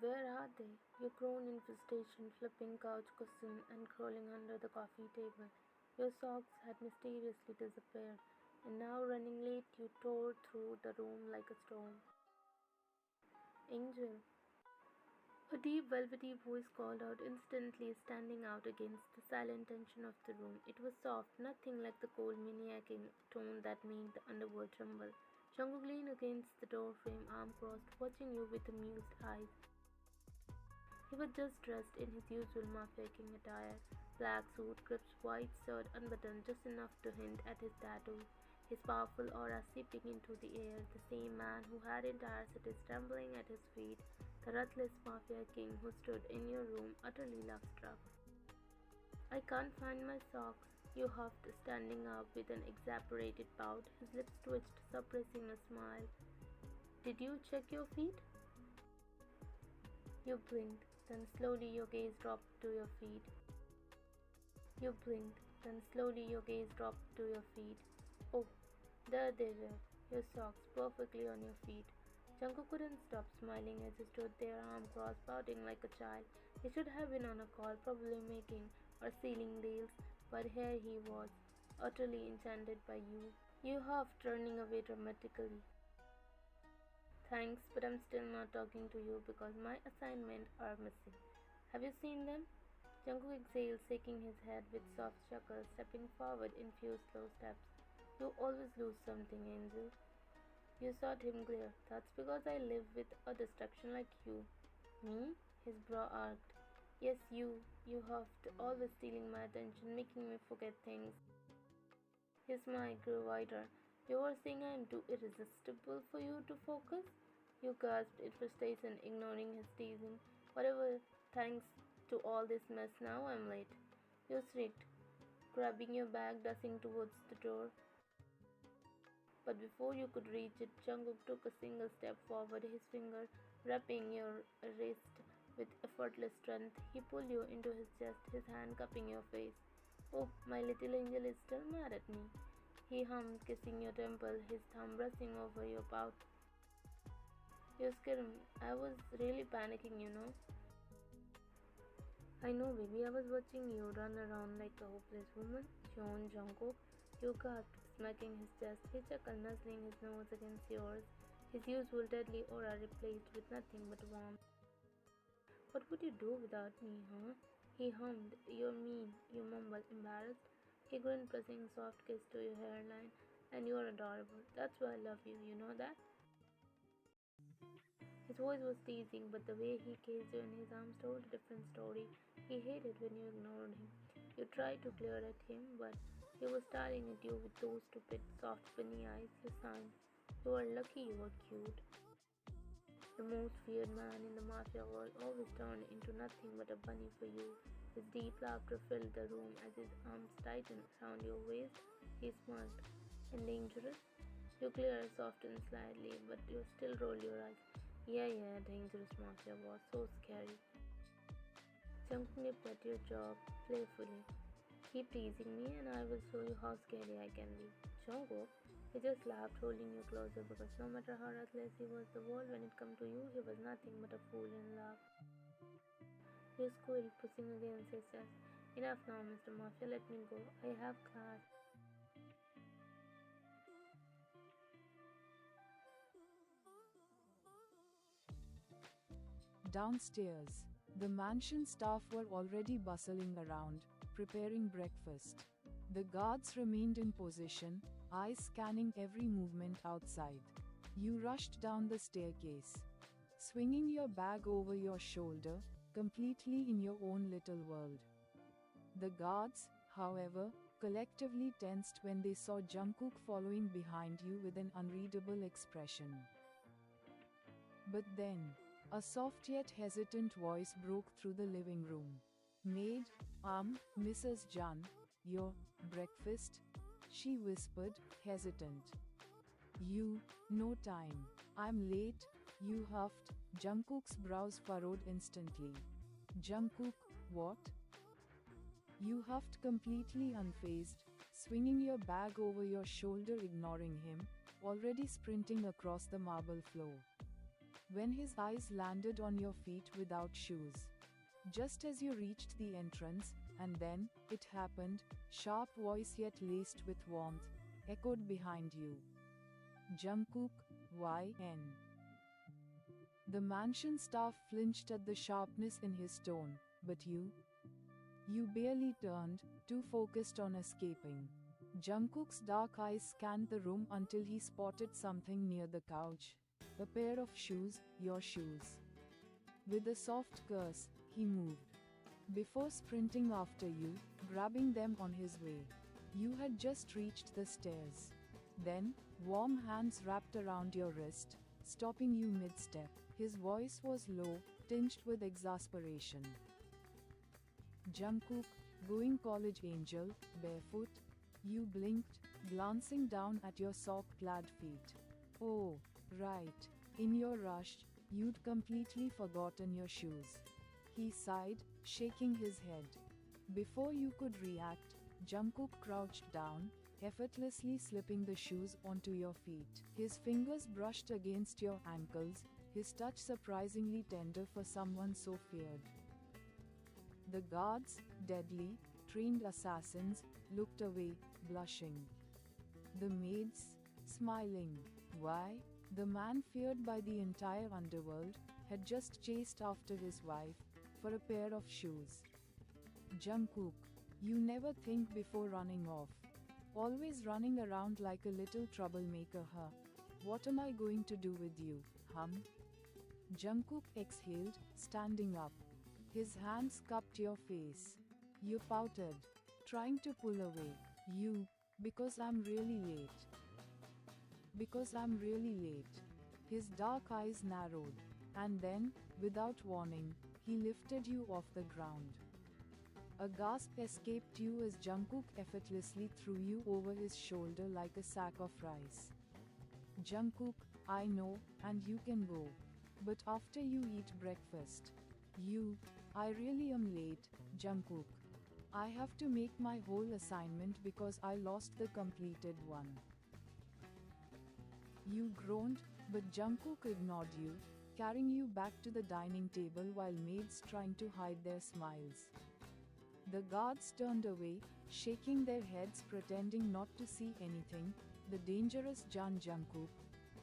Where are they? You groan in frustration, flipping couch cushion and crawling under the coffee table. Your socks had mysteriously disappeared, and now running late you tore through the room like a storm. Angel. A deep, velvety voice called out, instantly standing out against the silent tension of the room. It was soft, nothing like the cold, maniacal tone that made the underworld tremble. Jungkook leaned against the doorframe, arm crossed, watching you with amused eyes. He was just dressed in his usual Mafia King attire, black suit, crisp white shirt unbuttoned just enough to hint at his tattoos, his powerful aura seeping into the air, the same man who had entire cities trembling at his feet, the ruthless Mafia King who stood in your room utterly love-struck. I can't find my socks, he huffed, standing up with an exasperated pout, his lips twitched, suppressing a smile. Did you check your feet? You blinked, then slowly your gaze dropped to your feet. You blinked, then slowly your gaze dropped to your feet. Oh, there they were, your socks perfectly on your feet. Jungkook couldn't stop smiling as he stood there, arm crossed, pouting like a child. He should have been on a call, probably making or sealing deals, but here he was, utterly enchanted by you. You huffed, turning away dramatically. Thanks, but I'm still not talking to you because my assignment are missing. Have you seen them? Jungkook exhaled, shaking his head with soft chuckle, stepping forward in few slow steps. You always lose something, Angel. You saw him glare. That's because I live with a distraction like you. Me? His brow arched. Yes, you. You huffed, always stealing my attention, making me forget things. His smile grew wider. You are saying I am too irresistible for you to focus? You gasped in frustration, ignoring his teasing. Whatever, thanks to all this mess, now I'm late. You shrieked, grabbing your bag, dashing towards the door. But before you could reach it, Jungkook took a single step forward, his finger wrapping your wrist with effortless strength. He pulled you into his chest, his hand cupping your face. Oh, my little angel is still mad at me. He hummed, kissing your temple, his thumb brushing over your pout. You screamed. I was really panicking, you know. I know, baby. I was watching you run around like a hopeless woman. Sean Jungkook. You gasped, smacking his chest. He chuckled, nuzzling his nose against yours, his usual deadly aura replaced with nothing but warmth. What would you do without me, huh? He hummed. You're mean, you mumbled, embarrassed. He grinned, pressing a soft kiss to your hairline. And you're adorable. That's why I love you, you know that? His voice was teasing, but the way he kissed you in his arms told a different story. He hated when you ignored him. You tried to glare at him, but he was staring at you with those stupid, soft, funny eyes. You sighed. You are lucky you were cute. The most feared man in the mafia world always turned into nothing but a bunny for you. His deep laughter filled the room as his arms tightened around your waist. He smirked. And dangerous? You glared, softened slightly, but you still rolled your eyes. Yeah, dangerous mafia was so scary. Jungkook nipped at your jaw playfully. Keep teasing me and I will show you how scary I can be. Jungkook, he just laughed, holding you closer because no matter how reckless he was the world when it came to you, he was nothing but a fool in love. You squealed, pushing against his chest. Enough now, Mr. Mafia, let me go. I have class. Downstairs, the mansion staff were already bustling around, preparing breakfast. The guards remained in position, eyes scanning every movement outside. You rushed down the staircase, swinging your bag over your shoulder, completely in your own little world. The guards, however, collectively tensed when they saw Jungkook following behind you with an unreadable expression. But then, a soft yet hesitant voice broke through the living room. Maid, Mrs. Jan, your breakfast? She whispered, hesitant. You, no time. I'm late, you huffed. Jungkook's brows furrowed instantly. Jungkook, what? You huffed completely unfazed, swinging your bag over your shoulder, ignoring him, already sprinting across the marble floor. when his eyes landed on your feet without shoes. Just as you reached the entrance, and then, it happened, sharp voice yet laced with warmth, echoed behind you. Jungkook, YN. The mansion staff flinched at the sharpness in his tone, but you? You barely turned, too focused on escaping. Jungkook's dark eyes scanned the room until he spotted something near the couch. A pair of shoes, your shoes. With a soft curse, he moved. Before sprinting after you, grabbing them on his way. You had just reached the stairs. Then, warm hands wrapped around your wrist, stopping you mid-step. His voice was low, tinged with exasperation. Jungkook, going college angel, barefoot? You blinked, glancing down at your sock-clad feet. Oh, right. In your rush, you'd completely forgotten your shoes. He sighed, shaking his head. Before you could react, Jungkook crouched down, effortlessly slipping the shoes onto your feet. His fingers brushed against your ankles, his touch surprisingly tender for someone so feared. The guards, deadly, trained assassins, looked away, blushing. The maids, smiling. Why? The man feared by the entire underworld had just chased after his wife for a pair of shoes. Jungkook, you never think before running off. Always running around like a little troublemaker, huh? What am I going to do with you, Jungkook exhaled, standing up. His hands cupped your face. You pouted, trying to pull away. You, because I'm really late. Because I'm really late. His dark eyes narrowed, and then, without warning, he lifted you off the ground. A gasp escaped you as Jungkook effortlessly threw you over his shoulder like a sack of rice. Jungkook, I know, and you can go. But after you eat breakfast. I really am late, Jungkook. I have to make my whole assignment because I lost the completed one. You groaned, but Jungkook ignored you, carrying you back to the dining table while maids trying to hide their smiles. The guards turned away, shaking their heads pretending not to see anything, the dangerous Jungkook,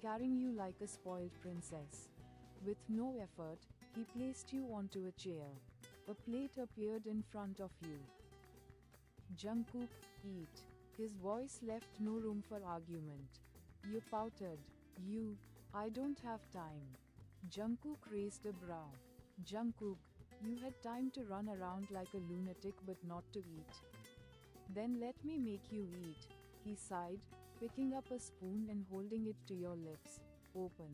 carrying you like a spoiled princess. With no effort, he placed you onto a chair. A plate appeared in front of you. Jungkook, eat. His voice left no room for argument. You pouted. I don't have time. Jungkook raised a brow. Jungkook, you had time to run around like a lunatic but not to eat. Then let me make you eat, he sighed, picking up a spoon and holding it to your lips, open.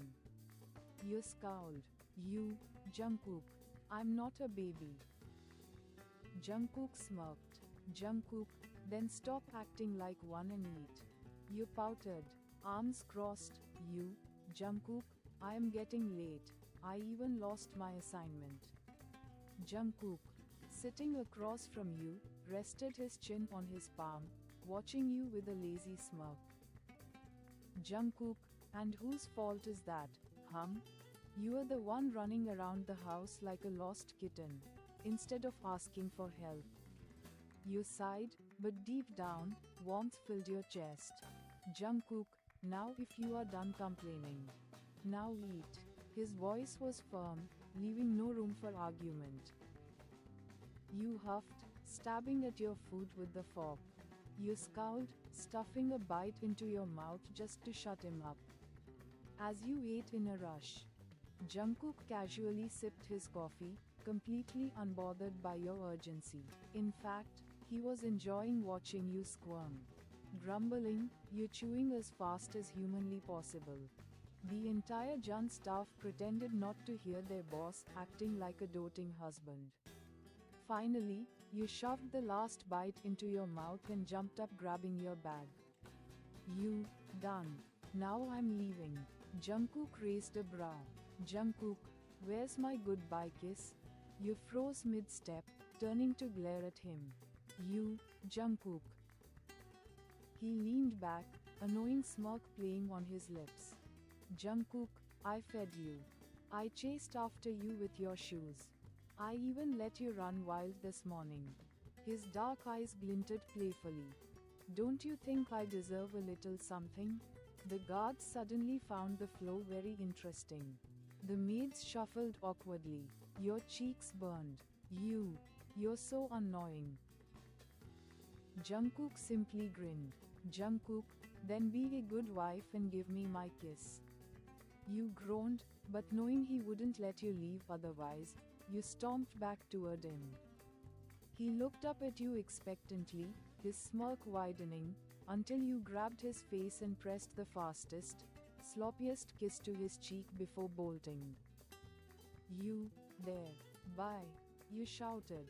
You scowled. Jungkook, I'm not a baby. Jungkook smirked. Jungkook, then stop acting like one and eat. You pouted, arms crossed. Jungkook, I am getting late. I even lost my assignment. Jungkook, sitting across from you, rested his chin on his palm, watching you with a lazy smirk. Jungkook, and whose fault is that, You are the one running around the house like a lost kitten, instead of asking for help. You sighed, but deep down, warmth filled your chest. Jungkook, now if you are done complaining. Now eat. His voice was firm, leaving no room for argument. You huffed, stabbing at your food with the fork. You scowled, stuffing a bite into your mouth just to shut him up. As you ate in a rush, Jungkook casually sipped his coffee, completely unbothered by your urgency. In fact, he was enjoying watching you squirm. Grumbling, you chewing as fast as humanly possible. The entire Jun staff pretended not to hear their boss acting like a doting husband. Finally, you shoved the last bite into your mouth and jumped up grabbing your bag. Done. Now I'm leaving. Jungkook raised a brow. Jungkook, where's my goodbye kiss? You froze mid-step, turning to glare at him. Jungkook. He leaned back, annoying smirk playing on his lips. Jungkook, I fed you. I chased after you with your shoes. I even let you run wild this morning. His dark eyes glinted playfully. Don't you think I deserve a little something? The guards suddenly found the flow very interesting. The maids shuffled awkwardly. Your cheeks burned. You're so annoying. Jungkook simply grinned. Jungkook, then be a good wife and give me my kiss. You groaned, but knowing he wouldn't let you leave otherwise, you stomped back toward him. He looked up at you expectantly, his smirk widening, until you grabbed his face and pressed the fastest, sloppiest kiss to his cheek before bolting. You, there, bye, you shouted,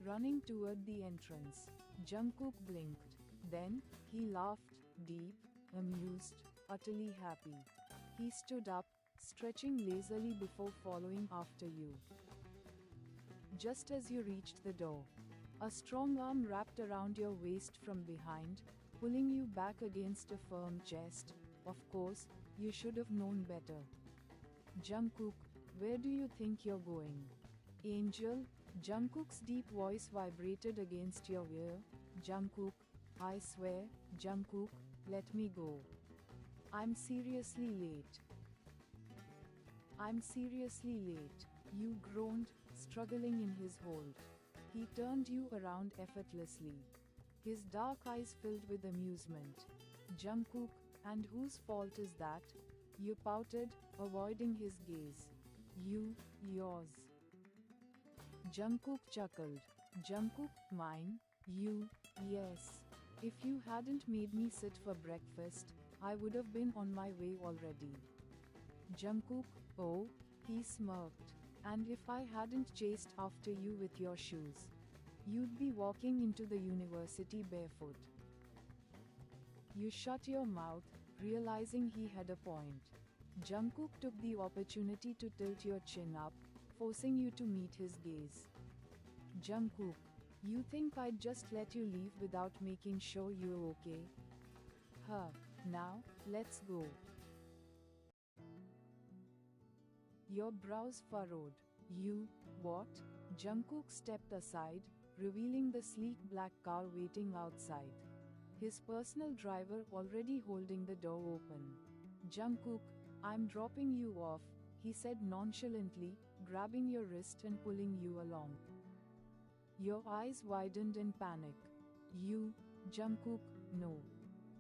running toward the entrance. Jungkook blinked. Then, he laughed, deep, amused, utterly happy. He stood up, stretching lazily before following after you. Just as you reached the door, a strong arm wrapped around your waist from behind, pulling you back against a firm chest. Of course, you should have known better. Jungkook, where do you think you're going? Angel, Jungkook's deep voice vibrated against your ear. Jungkook, I swear, Jungkook, let me go. I'm seriously late. I'm seriously late. You groaned, struggling in his hold. He turned you around effortlessly. His dark eyes filled with amusement. Jungkook, and whose fault is that? You pouted, avoiding his gaze. Yours. Jungkook chuckled. Jungkook, mine? Yes. If you hadn't made me sit for breakfast, I would have been on my way already. Jungkook, oh, he smirked. And if I hadn't chased after you with your shoes, you'd be walking into the university barefoot. You shut your mouth, realizing he had a point. Jungkook took the opportunity to tilt your chin up, forcing you to meet his gaze. Jungkook, you think I'd just let you leave without making sure you're okay? Now, let's go. Your brows furrowed. What? Jungkook stepped aside, revealing the sleek black car waiting outside. His personal driver already holding the door open. Jungkook, I'm dropping you off, he said nonchalantly, grabbing your wrist and pulling you along. Your eyes widened in panic. Jungkook, no.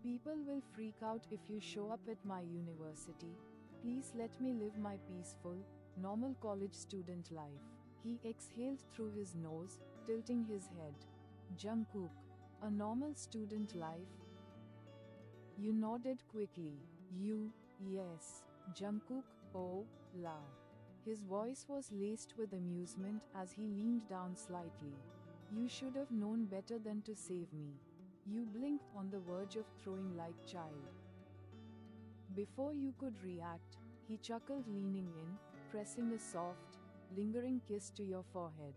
People will freak out if you show up at my university. Please let me live my peaceful, normal college student life. He exhaled through his nose, tilting his head. Jungkook, a normal student life? You nodded quickly. Yes. Jungkook, oh, la. His voice was laced with amusement as he leaned down slightly. You should have known better than to save me. You blinked on the verge of throwing like child. Before you could react, he chuckled, leaning in, pressing a soft, lingering kiss to your forehead.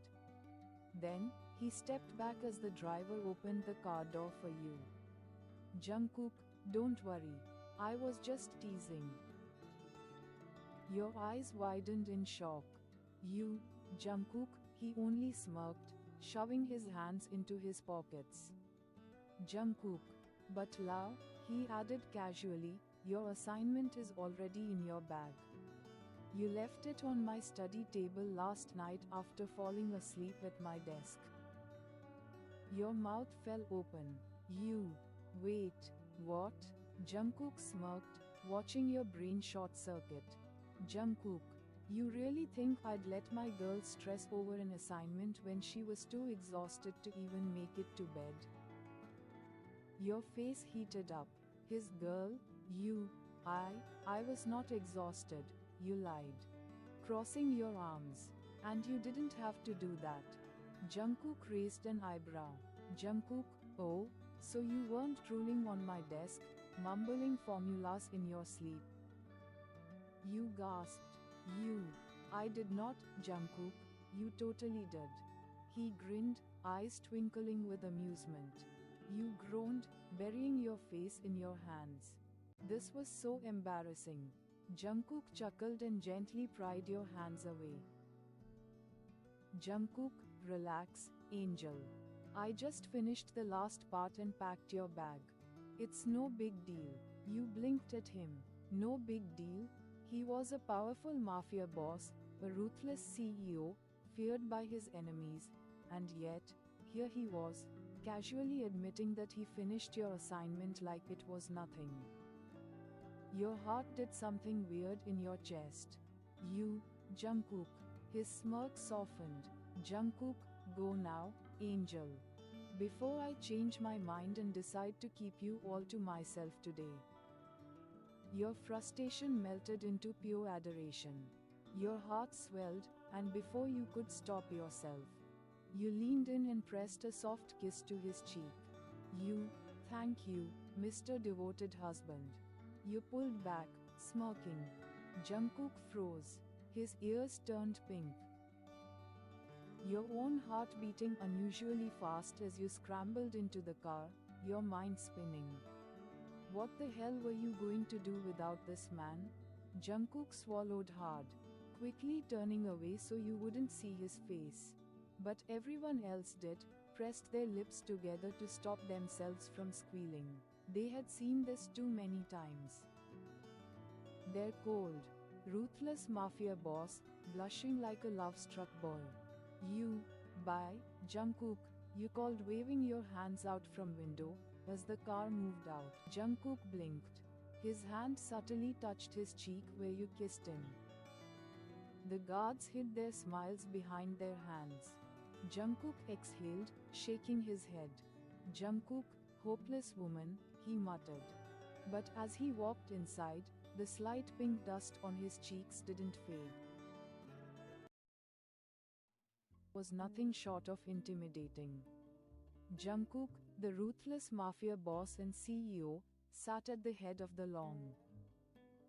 Then, he stepped back as the driver opened the car door for you. Jungkook, don't worry. I was just teasing. Your eyes widened in shock. Jungkook, he only smirked, shoving his hands into his pockets. Jungkook, but Lao, he added casually, your assignment is already in your bag. You left it on my study table last night after falling asleep at my desk. Your mouth fell open. Wait, what? Jungkook smirked, watching your brain short circuit. Jungkook, you really think I'd let my girl stress over an assignment when she was too exhausted to even make it to bed? Your face heated up. His girl? I was not exhausted, you lied. Crossing your arms. And you didn't have to do that. Jungkook raised an eyebrow. Jungkook, oh, so you weren't drooling on my desk, mumbling formulas in your sleep. You gasped. I did not, Jungkook, you totally did. He grinned, eyes twinkling with amusement. You groaned, burying your face in your hands. This was so embarrassing. Jungkook chuckled and gently pried your hands away. Jungkook, relax, Angel. I just finished the last part and packed your bag. It's no big deal. You blinked at him. No big deal? He was a powerful mafia boss, a ruthless CEO, feared by his enemies, and yet, here he was, casually admitting that he finished your assignment like it was nothing. Your heart did something weird in your chest. You, Jungkook. His smirk softened. Jungkook, go now, Angel. Before I change my mind and decide to keep you all to myself today. Your frustration melted into pure adoration. Your heart swelled, and before you could stop yourself, you leaned in and pressed a soft kiss to his cheek. Thank you, Mr. Devoted Husband. You pulled back, smirking. Jungkook froze. His ears turned pink. Your own heart beating unusually fast as you scrambled into the car, your mind spinning. What the hell were you going to do without this man? Jungkook swallowed hard, quickly turning away so you wouldn't see his face. But everyone else did, pressed their lips together to stop themselves from squealing. They had seen this too many times. Their cold, ruthless mafia boss, blushing like a love-struck boy. Bye, Jungkook, you called, waving your hands out from window, as the car moved out. Jungkook blinked. His hand subtly touched his cheek where you kissed him. The guards hid their smiles behind their hands. Jungkook exhaled, shaking his head. Jungkook, hopeless woman, he muttered. But as he walked inside, the slight pink dust on his cheeks didn't fade. Was nothing short of intimidating. Jungkook, the ruthless mafia boss and CEO, sat at the head of the long,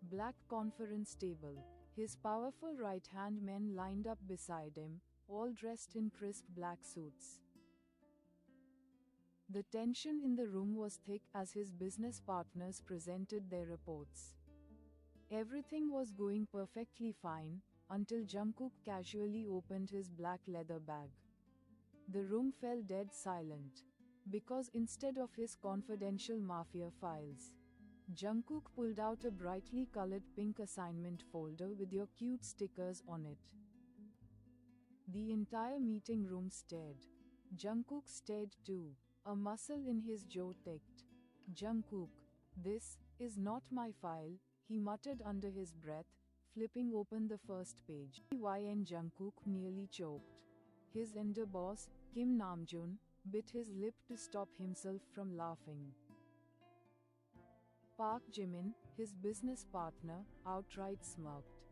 black conference table. His powerful right-hand men lined up beside him, all dressed in crisp black suits. The tension in the room was thick as his business partners presented their reports. Everything was going perfectly fine, until Jungkook casually opened his black leather bag. The room fell dead silent, because instead of his confidential mafia files, Jungkook pulled out a brightly colored pink assignment folder with your cute stickers on it. The entire meeting room stared. Jungkook stared too, a muscle in his jaw ticked. Jungkook, this is not my file, he muttered under his breath, flipping open the first page. YN Jungkook nearly choked. His underboss, Kim Namjoon, bit his lip to stop himself from laughing. Park Jimin, his business partner, outright smirked.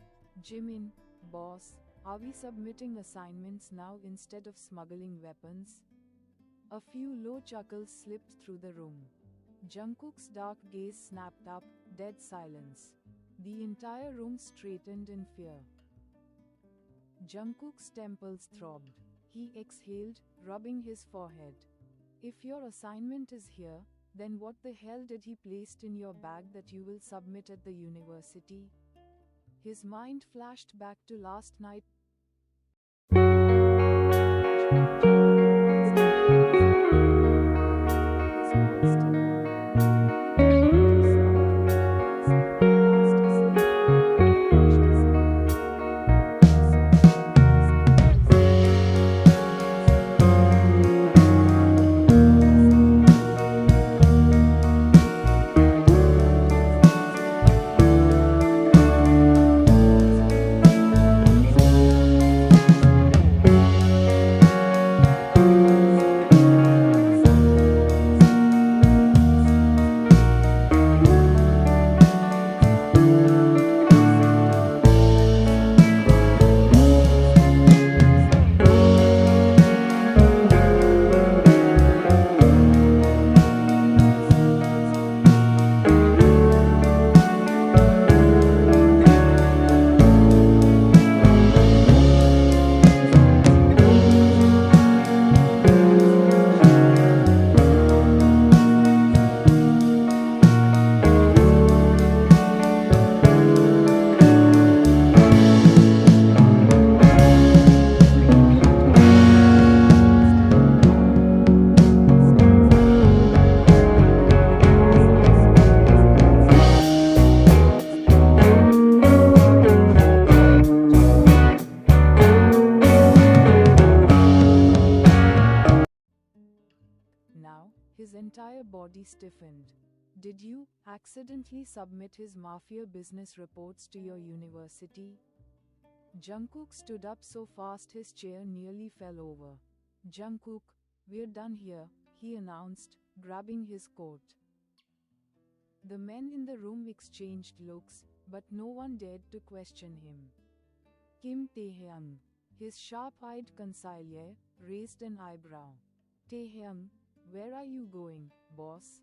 Jimin, boss, are we submitting assignments now instead of smuggling weapons? A few low chuckles slipped through the room. Jungkook's dark gaze snapped up, dead silence. The entire room straightened in fear. Jungkook's temples throbbed. He exhaled, rubbing his forehead. If your assignment is here, then what the hell did he place in your bag that you will submit at the university? His mind flashed back to last night. His entire body stiffened. Did you accidentally submit his mafia business reports to your university? Jungkook stood up so fast his chair nearly fell over. Jungkook, we're done here, he announced, grabbing his coat. The men in the room exchanged looks, but no one dared to question him. Kim Taehyung, his sharp-eyed consigliere, raised an eyebrow. Taehyung, where are you going, boss?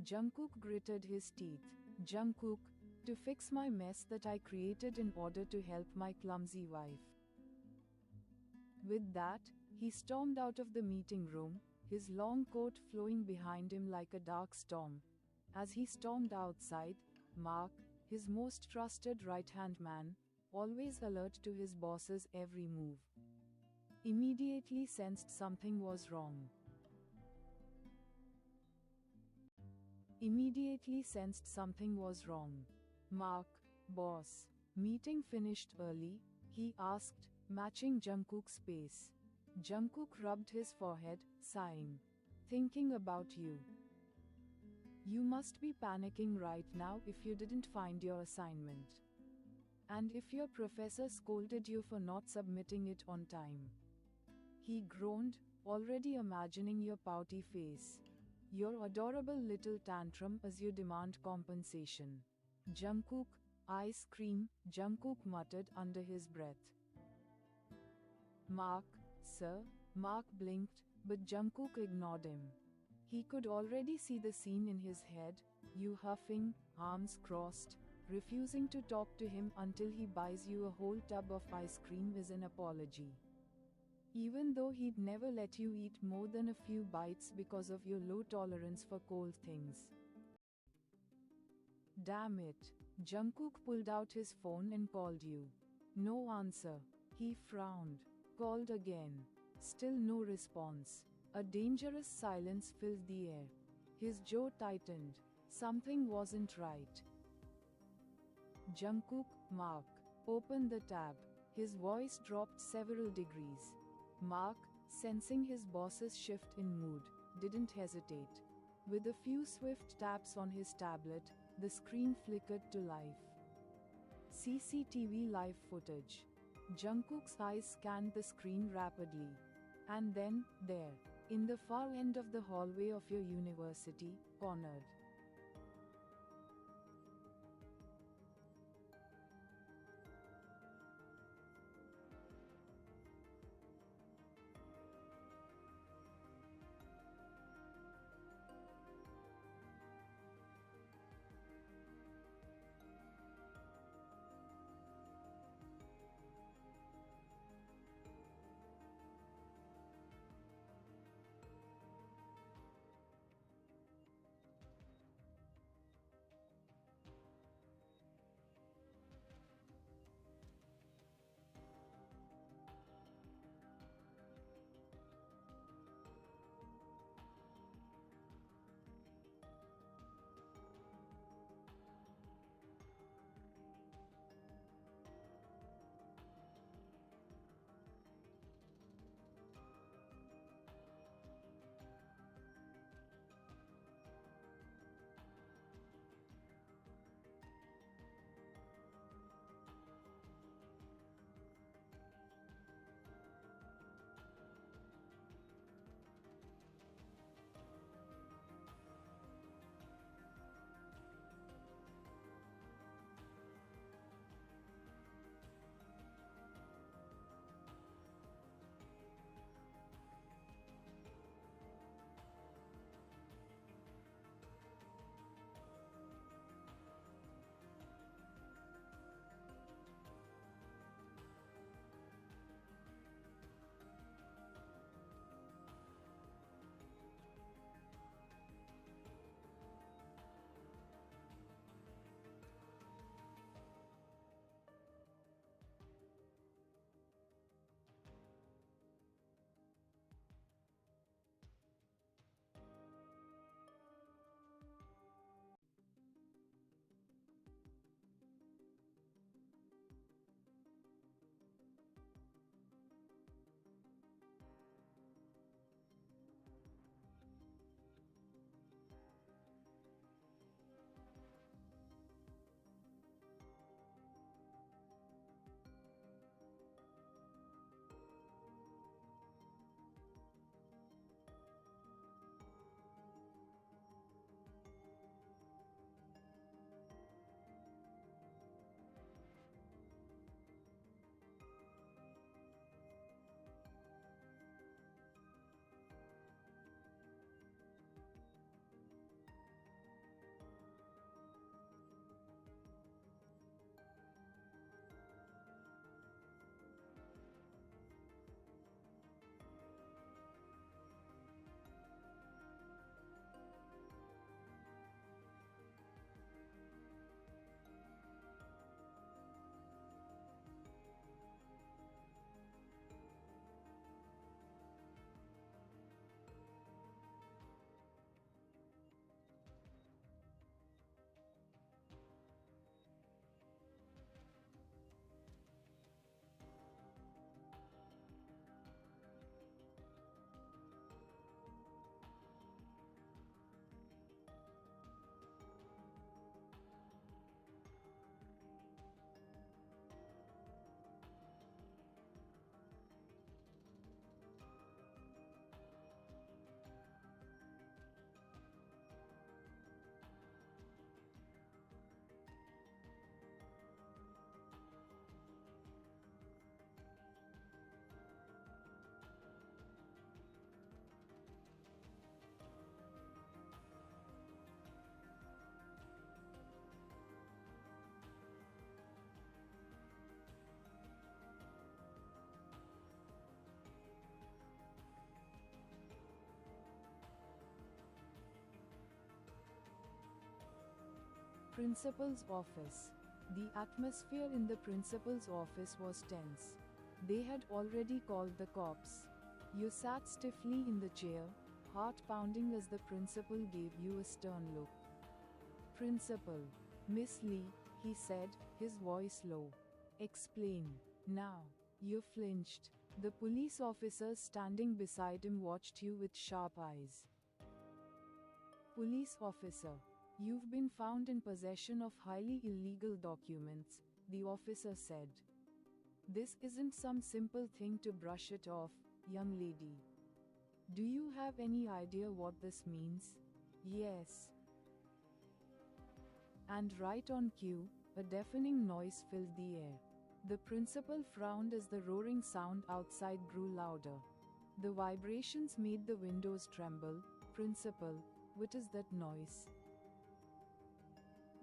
Jungkook gritted his teeth. Jungkook, to fix my mess that I created in order to help my clumsy wife. With that, he stormed out of the meeting room, his long coat flowing behind him like a dark storm. As he stormed outside, Mark, his most trusted right-hand man, always alert to his boss's every move, immediately sensed something was wrong. Mark, boss. Meeting finished early? He asked, matching Jungkook's pace. Jungkook rubbed his forehead, sighing. Thinking about you. You must be panicking right now if you didn't find your assignment. And if your professor scolded you for not submitting it on time. He groaned, already imagining your pouty face. Your adorable little tantrum as you demand compensation. Jungkook, ice cream, Jungkook muttered under his breath. Mark, sir? Mark blinked, but Jungkook ignored him. He could already see the scene in his head, you huffing, arms crossed, refusing to talk to him until he buys you a whole tub of ice cream as an apology. Even though he'd never let you eat more than a few bites because of your low tolerance for cold things. Damn it. Jungkook pulled out his phone and called you. No answer. He frowned. Called again. Still no response. A dangerous silence filled the air. His jaw tightened. Something wasn't right. Jungkook, Mark, open the tab. His voice dropped several degrees. Mark, sensing his boss's shift in mood, didn't hesitate. With a few swift taps on his tablet, the screen flickered to life. CCTV live footage. Jungkook's eyes scanned the screen rapidly. And then, there, in the far end of the hallway of your university, cornered. Principal's office. The atmosphere in the principal's office was tense. They had already called the cops. You sat stiffly in the chair, heart pounding as the principal gave you a stern look. Principal. Miss Lee, he said, his voice low. Explain. Now. You flinched. The police officers standing beside him watched you with sharp eyes. Police officer. You've been found in possession of highly illegal documents, the officer said. This isn't some simple thing to brush it off, young lady. Do you have any idea what this means? Yes. And right on cue, a deafening noise filled the air. The principal frowned as the roaring sound outside grew louder. The vibrations made the windows tremble. Principal, what is that noise?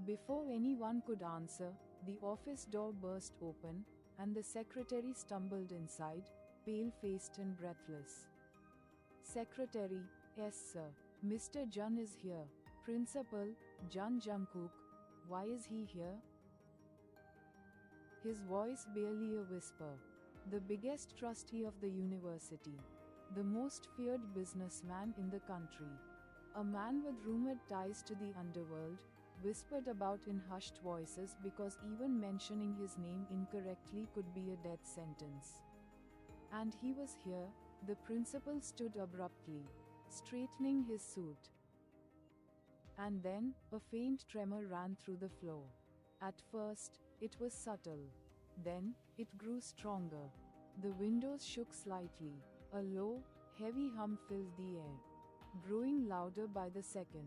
Before anyone could answer, the office door burst open, and the secretary stumbled inside, pale-faced and breathless. Secretary, yes sir, Mr. Jun is here. Principal, Jun Jungkook, why is he here? His voice barely a whisper. The biggest trustee of the university. The most feared businessman in the country. A man with rumored ties to the underworld, whispered about in hushed voices because even mentioning his name incorrectly could be a death sentence. And he was here. The principal stood abruptly, straightening his suit. And then, a faint tremor ran through the floor. At first, it was subtle. Then, it grew stronger. The windows shook slightly. A low, heavy hum filled the air, growing louder by the second.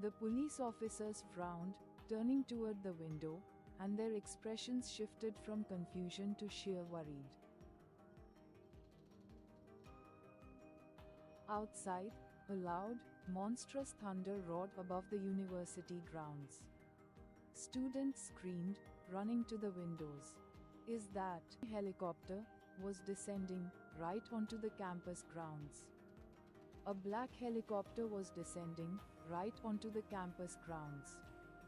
The police officers frowned, turning toward the window, and their expressions shifted from confusion to sheer worried. Outside, a loud, monstrous thunder roared above the university grounds. Students screamed, running to the windows. Is that a helicopter? Was descending right onto the campus grounds. A black helicopter was descending right onto the campus grounds.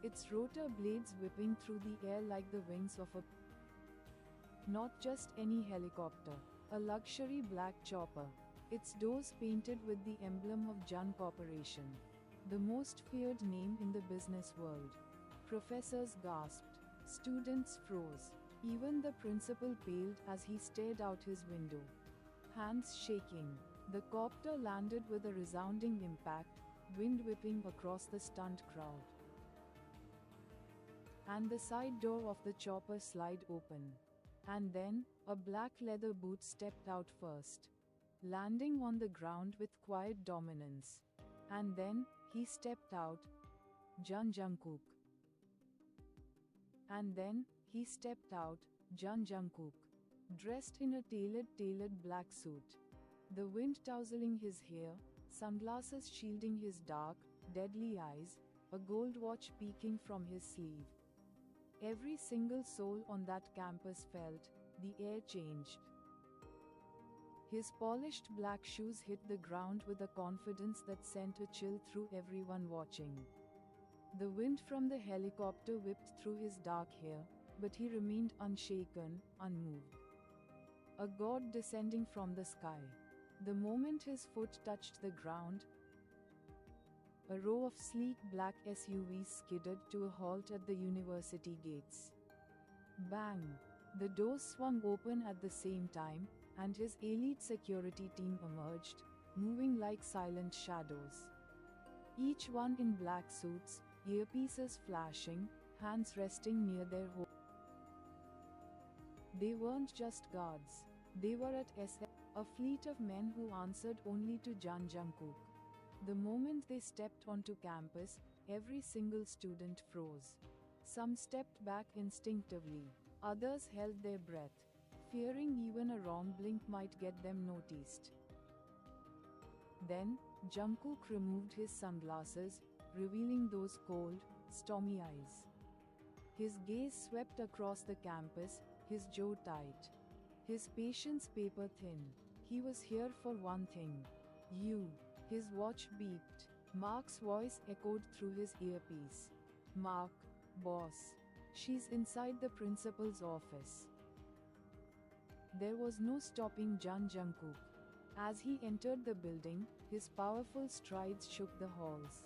Its rotor blades whipping through the air like the wings of a... Not just any helicopter, a luxury black chopper. Its doors painted with the emblem of Jun Corporation, the most feared name in the business world. Professors gasped. Students froze. Even the principal paled as he stared out his window. Hands shaking. The copter landed with a resounding impact, wind whipping across the stunned crowd. And the side door of the chopper slid open. And then, a black leather boot stepped out first, landing on the ground with quiet dominance. And then, he stepped out. Jun Jungkook. And then, he stepped out, Jun Jungkook, dressed in a tailored black suit. The wind tousling his hair, sunglasses shielding his dark, deadly eyes, a gold watch peeking from his sleeve. Every single soul on that campus felt the air changed. His polished black shoes hit the ground with a confidence that sent a chill through everyone watching. The wind from the helicopter whipped through his dark hair, but he remained unshaken, unmoved. A god descending from the sky. The moment his foot touched the ground, a row of sleek black SUVs skidded to a halt at the university gates. Bang! The doors swung open at the same time, and his elite security team emerged, moving like silent shadows. Each one in black suits, earpieces flashing, hands resting near their hole. They weren't just guards. They were at SF, a fleet of men who answered only to Jun Jungkook. The moment they stepped onto campus, every single student froze. Some stepped back instinctively. Others held their breath, fearing even a wrong blink might get them noticed. Then, Jungkook removed his sunglasses, revealing those cold, stormy eyes. His gaze swept across the campus, his jaw tight, his patience paper thin. He was here for one thing. You. His watch beeped. Mark's voice echoed through his earpiece. Mark, Boss. She's inside the principal's office. There was no stopping Jun Jungkook. As he entered the building, his powerful strides shook the halls.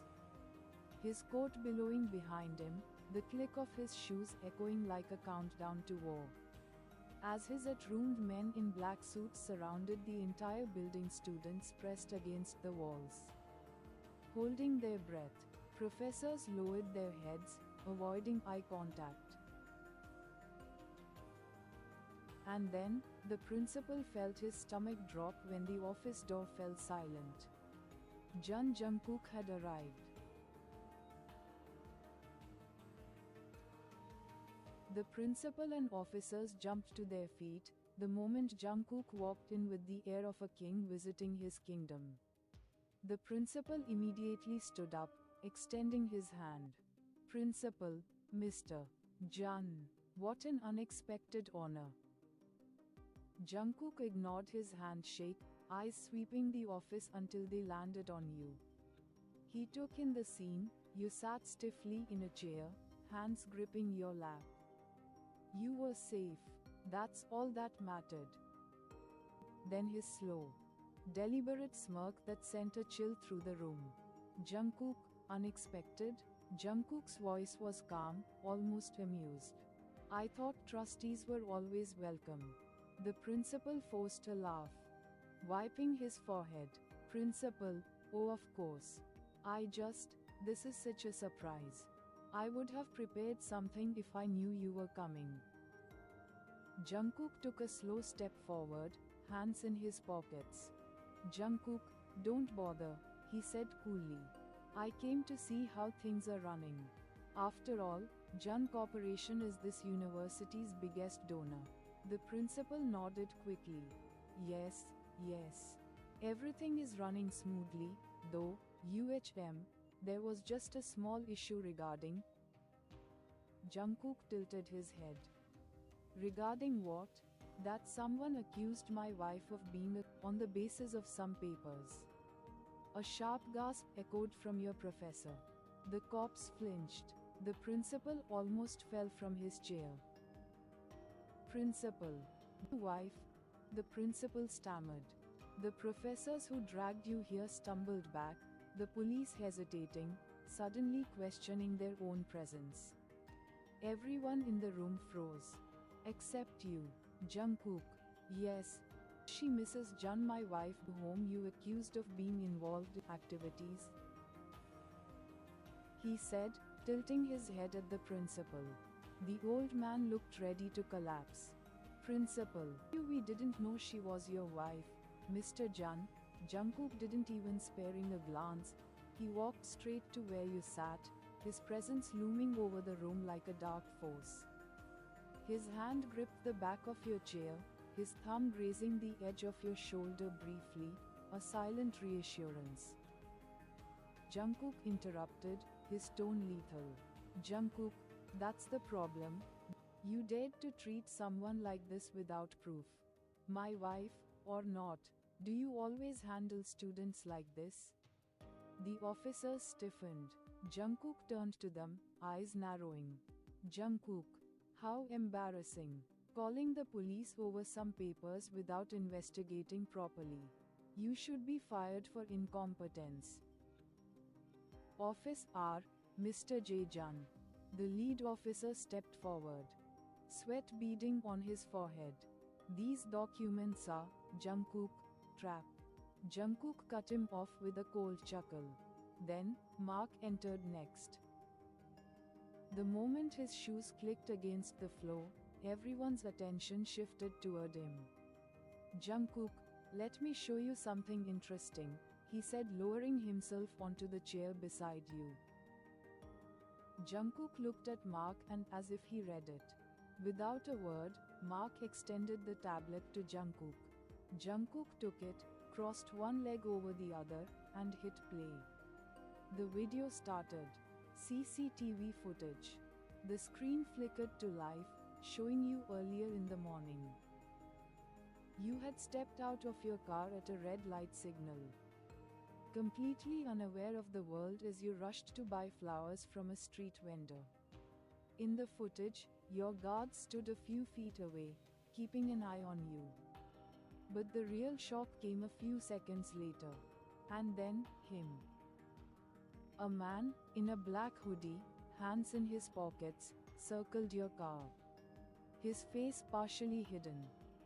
His coat billowing behind him, the click of his shoes echoing like a countdown to war. As his attuned men in black suits surrounded the entire building, students pressed against the walls. Holding their breath, professors lowered their heads, avoiding eye contact. And then, the principal felt his stomach drop when the office door fell silent. Jun Jungkook had arrived. The principal and officers jumped to their feet the moment Jungkook walked in with the air of a king visiting his kingdom. The principal immediately stood up, extending his hand. Principal, Mr. Jun, what an unexpected honor. Jungkook ignored his handshake, eyes sweeping the office until they landed on you. He took in the scene. You sat stiffly in a chair, hands gripping your lap. You were safe. That's all that mattered. Then his slow, deliberate smirk that sent a chill through the room. Jungkook, unexpected? Jungkook's voice was calm, almost amused. I thought trustees were always welcome. The principal forced a laugh, wiping his forehead. Principal, oh of course. This is such a surprise. I would have prepared something if I knew you were coming. Jungkook took a slow step forward, hands in his pockets. Jungkook, don't bother, he said coolly. I came to see how things are running. After all, Jun Corporation is this university's biggest donor. The principal nodded quickly. Yes. Everything is running smoothly, though, there was just a small issue regarding. Jungkook tilted his head. Regarding what? That someone accused my wife of being on the basis of some papers. A sharp gasp echoed from your professor. The cops flinched. The principal almost fell from his chair. Principal. Wife? The principal stammered. The professors who dragged you here stumbled back, the police hesitating, suddenly questioning their own presence. Everyone in the room froze. Except you, Jungkook. Yes. She Mrs. Jun, my wife, whom you accused of being involved in activities? He said, tilting his head at the principal. The old man looked ready to collapse. Principal, we didn't know she was your wife, Mr. Jun. Jungkook didn't even sparing a glance. He walked straight to where you sat, his presence looming over the room like a dark force. His hand gripped the back of your chair, his thumb grazing the edge of your shoulder briefly, a silent reassurance. Jungkook interrupted, his tone lethal. Jungkook, that's the problem. You dared to treat someone like this without proof. My wife, or not. Do you always handle students like this? The officers stiffened. Jungkook turned to them, eyes narrowing. Jungkook, how embarrassing. Calling the police over some papers without investigating properly. You should be fired for incompetence. Office R, Mr. J. Jun. The lead officer stepped forward. Sweat beading on his forehead. These documents are, Jungkook, trap. Jungkook cut him off with a cold chuckle. Then, Mark entered next. The moment his shoes clicked against the floor, everyone's attention shifted toward him. Jungkook, let me show you something interesting, he said, lowering himself onto the chair beside you. Jungkook looked at Mark, and as if he read it. Without a word, Mark extended the tablet to Jungkook. Jungkook took it, crossed one leg over the other, and hit play. The video started. CCTV footage. The screen flickered to life, showing you earlier in the morning. You had stepped out of your car at a red light signal. Completely unaware of the world as you rushed to buy flowers from a street vendor. In the footage, your guard stood a few feet away, keeping an eye on you. But the real shock came a few seconds later. And then, him. A man, in a black hoodie, hands in his pockets, circled your car. His face partially hidden.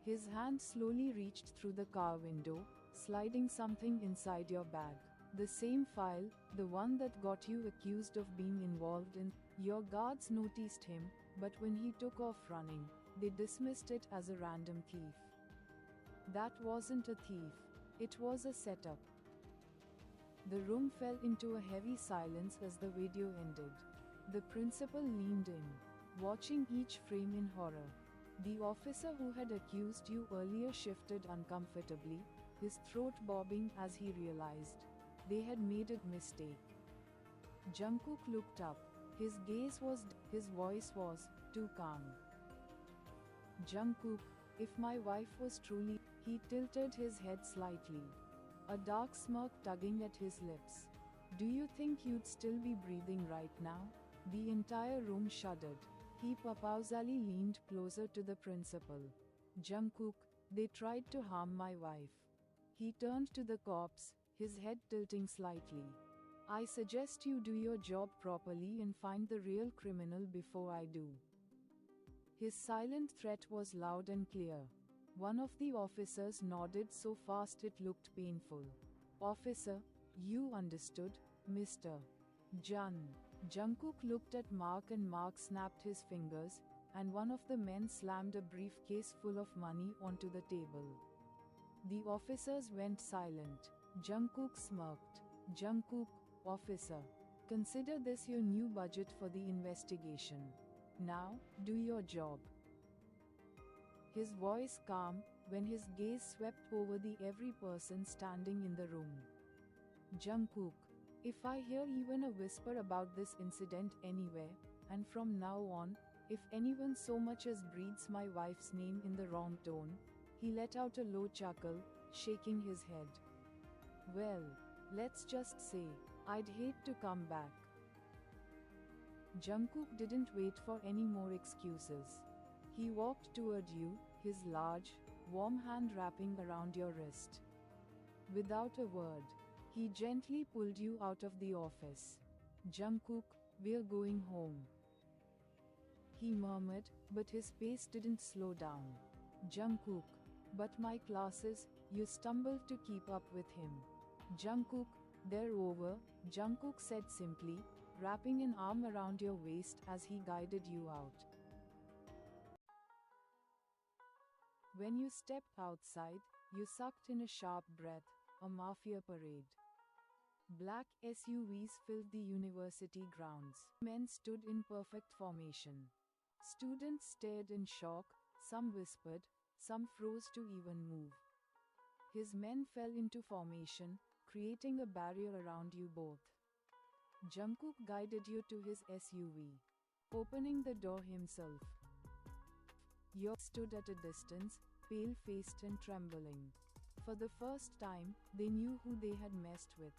His hand slowly reached through the car window, sliding something inside your bag. The same file, the one that got you accused of being involved in. Your guards noticed him, but when he took off running, they dismissed it as a random thief. That wasn't a thief, it was a setup. The room fell into a heavy silence as the video ended. The principal leaned in, watching each frame in horror. The officer who had accused you earlier shifted uncomfortably, his throat bobbing as he realized they had made a mistake. Jungkook looked up. His voice was too calm. Jungkook, if my wife was truly... He tilted his head slightly, a dark smirk tugging at his lips. Do you think you'd still be breathing right now? The entire room shuddered. He pausally leaned closer to the principal. Jungkook, they tried to harm my wife. He turned to the corpse, his head tilting slightly. I suggest you do your job properly and find the real criminal before I do. His silent threat was loud and clear. One of the officers nodded so fast it looked painful. Officer, you understood, Mr. Jun. Jungkook looked at Mark and Mark snapped his fingers, and one of the men slammed a briefcase full of money onto the table. The officers went silent. Jungkook smirked. Jungkook, officer, consider this your new budget for the investigation. Now, do your job. His voice calm, when his gaze swept over the every person standing in the room. Jungkook, if I hear even a whisper about this incident anywhere, and from now on, if anyone so much as breathes my wife's name in the wrong tone, he let out a low chuckle, shaking his head. Well, let's just say, I'd hate to come back. Jungkook didn't wait for any more excuses. He walked toward you, his large, warm hand wrapping around your wrist. Without a word, he gently pulled you out of the office. Jungkook, we're going home. He murmured, but his pace didn't slow down. Jungkook, but my classes, you stumbled to keep up with him. Jungkook, they're over, Jungkook said simply, wrapping an arm around your waist as he guided you out. When you stepped outside, you sucked in a sharp breath, a mafia parade. Black SUVs filled the university grounds. Men stood in perfect formation. Students stared in shock, some whispered, some froze to even move. His men fell into formation, creating a barrier around you both. Jungkook guided you to his SUV, opening the door himself. You stood at a distance, pale-faced and trembling. For the first time, they knew who they had messed with.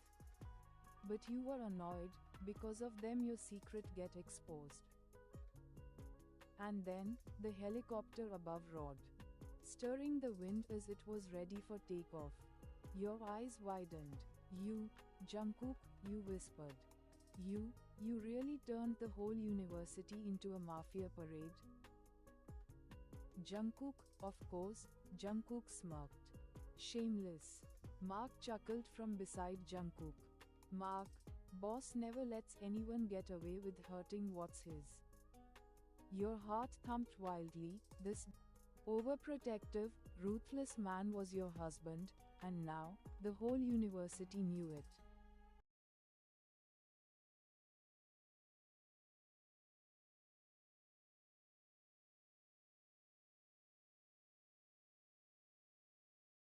But you were annoyed, because of them your secret get exposed. And then, the helicopter above roared, stirring the wind as it was ready for takeoff. Your eyes widened. You, Jungkook, you whispered. You really turned the whole university into a mafia parade? Jungkook, of course, Jungkook smirked. Shameless. Mark chuckled from beside Jungkook. Mark, boss never lets anyone get away with hurting what's his. Your heart thumped wildly. This overprotective, ruthless man was your husband, and now, the whole university knew it.